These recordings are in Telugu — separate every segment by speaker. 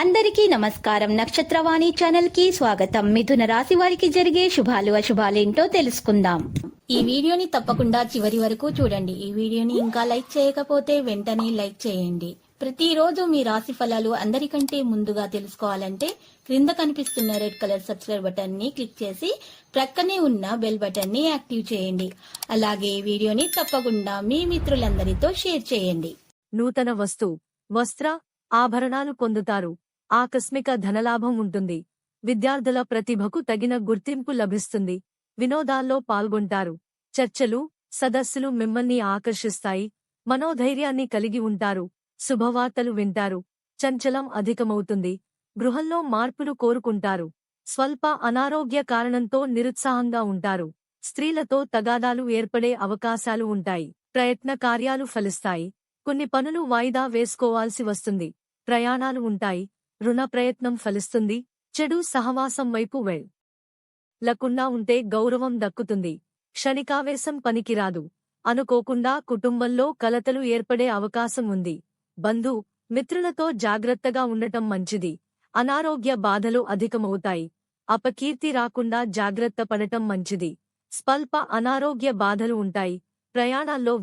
Speaker 1: అందరికీ నమస్కారం. నక్షత్రవాణి ఛానల్ కి స్వాగతం. మిథున రాశి వారికి జరిగే శుభాలు అశుభాలేంటో తెలుసుకుందాం. ఈ వీడియోని తప్పకుండా చివరి వరకు చూడండి. ఈ వీడియోని ఇంకా లైక్ చేయకపోతే వెంటనే లైక్ చేయండి. ప్రతిరోజు మీ రాశి ఫలాలు అందరికంటే ముందుగా తెలుసుకోవాలంటే క్రింద కనిపిస్తున్న రెడ్ కలర్ సబ్స్క్రైబ్ బటన్ ని క్లిక్ చేసి ప్రక్కనే ఉన్న బెల్ బటన్ ని యాక్టివ్ చేయండి. అలాగే ఈ వీడియోని తప్పకుండా మీ మిత్రులందరితో షేర్ చేయండి.
Speaker 2: నూతన వస్త్ర ఆభరణాలు పొందుతారు. ఆకస్మిక ధనలాభం ఉంటుంది. విద్యార్థుల ప్రతిభకు తగిన గుర్తింపు లభిస్తుంది. వినోదాల్లో పాల్గొంటారు. చర్చలు, సదస్సులు మిమ్మల్ని ఆకర్షిస్తాయి. మనోధైర్యాన్ని కలిగి ఉంటారు. శుభవార్తలు వింటారు. చంచలం అధికమవుతుంది. గృహంలో మార్పులు కోరుకుంటారు. స్వల్ప అనారోగ్య కారణంతో నిరుత్సాహంగా ఉంటారు. స్త్రీలతో తగాదాలు ఏర్పడే అవకాశాలు ఉంటాయి. ప్రయత్న కార్యాలు ఫలిస్తాయి. కొన్ని పనులు వాయిదా వేసుకోవాల్సి వస్తుంది. ప్రయాణాలు ఉంటాయి. రుణ ప్రయత్నం ఫలిస్తుంది. చెడు సహవాసం వైపు వెళ్లకుండా ఉంటే గౌరవం దక్కుతుంది. క్షణికావేశం పనికిరాదు. అనుకోకుండా కుటుంబంలో కలతలు ఏర్పడే అవకాశం ఉంది. మిత్రులతో జాగ్రత్తగా ఉండటం మంచిది. అనారోగ్య బాధలు అధికమవుతాయి. అపకీర్తి రాకుండా జాగ్రత్త పడటం మంచిది. స్వల్ప అనారోగ్య బాధలు ఉంటాయి. ప్రయాణాల్లో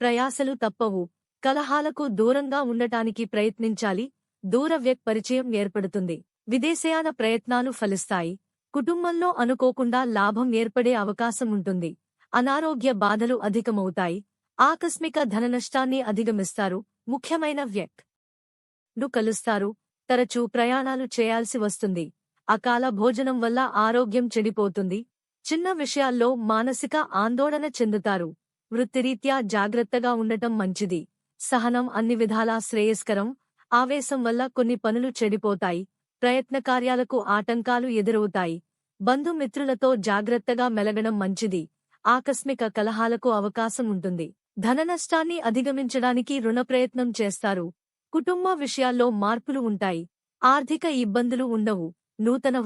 Speaker 2: ప్రయాసలు తప్పవు. కలహాలకు దూరంగా ఉండటానికి ప్రయత్నించాలి. దూర పరిచయం ఏర్పడుతుంది. విదేశయాన ప్రయత్నాలు ఫలిస్తాయి. కుటుంబంలో అనుకోకుండా లాభం ఏర్పడే అవకాశం ఉంటుంది. అనారోగ్య బాధలు అధికమవుతాయి. ఆకస్మిక ధననష్టాన్ని అధిగమిస్తారు. ముఖ్యమైన వ్యక్తులు కలుస్తారు. తరచూ ప్రయాణాలు చేయాల్సి వస్తుంది. అకాల భోజనం వల్ల ఆరోగ్యం చెడిపోతుంది. చిన్న విషయాల్లో మానసిక ఆందోళన చెందుతారు. వృత్తిరీత్యా జాగ్రత్తగా ఉండటం మంచిది. సహనం అన్ని విధాలా శ్రేయస్కరం. ఆవేశం వల్ల కొన్ని పనులు చెడిపోతాయి. ప్రయత్న కార్యాలకు ఆటంకాలు ఎదురవుతాయి. బంధుమిత్రులతో జాగ్రత్తగా మెలగడం మంచిది. ఆకస్మిక కలహాలకు అవకాశం ఉంటుంది. ధననష్టాన్ని అధిగమించడానికి రుణ ప్రయత్నం చేస్తారు. కుటుంబ విషయాల్లో మార్పులు ఉంటాయి. ఆర్థిక ఇబ్బందులు ఉండవు. నూతన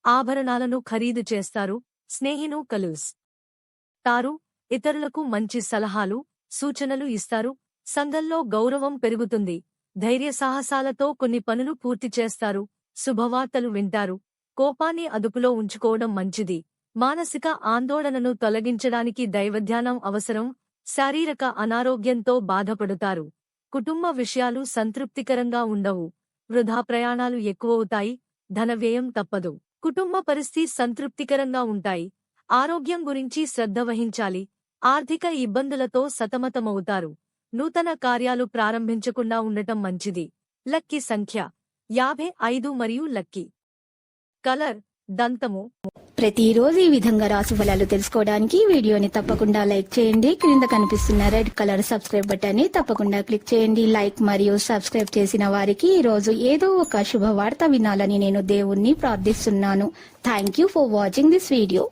Speaker 2: ఆభరణాలను ఖరీదు చేస్తారు. స్నేహిను కలుస్తారు. ఇతరులకు మంచి సలహాలు, సూచనలు ఇస్తారు. సంఘంలో గౌరవం పెరుగుతుంది. ధైర్య సాహసాలతో కొన్ని పనులు పూర్తి చేస్తారు. శుభవార్తలు వింటారు. కోపాన్ని అదుపులో ఉంచుకోవడం మంచిది. మానసిక ఆందోళనను తొలగించడానికి దైవధ్యానం అవసరం. శారీరక అనారోగ్యంతో బాధపడుతారు. కుటుంబ విషయాలు సంతృప్తికరంగా ఉండవు. వృధా ప్రయాణాలు ఎక్కువవుతాయి. ధన వ్యయం తప్పదు. కుటుంబ పరిస్థితి సంతృప్తికరంగా ఉంటాయి. ఆరోగ్యం గురించి శ్రద్ధ వహించాలి. ఆర్థిక ఇబ్బందులతో సతమతమవుతారు. నూతన కార్యాలు ప్రారంభించకుండా ఉండటం మంచిది. లక్కీ సంఖ్య 55 మరియు లక్కీ కలర్ దంతము.
Speaker 1: ప్రతిరోజు ఈ విధంగా రాశి ఫలాలు తెలుసుకోవడానికి వీడియోని తప్పకుండా లైక్ చేయండి. క్రింద కనిపిస్తున్న రెడ్ కలర్ సబ్స్క్రైబ్ బటన్ ని తప్పకుండా క్లిక్ చేయండి. లైక్ మరియు సబ్స్క్రైబ్ చేసిన వారికి ఈ రోజు ఏదో ఒక శుభవార్త వినాలని నేను దేవుణ్ణి ప్రార్థిస్తున్నాను. Thank you for watching this video.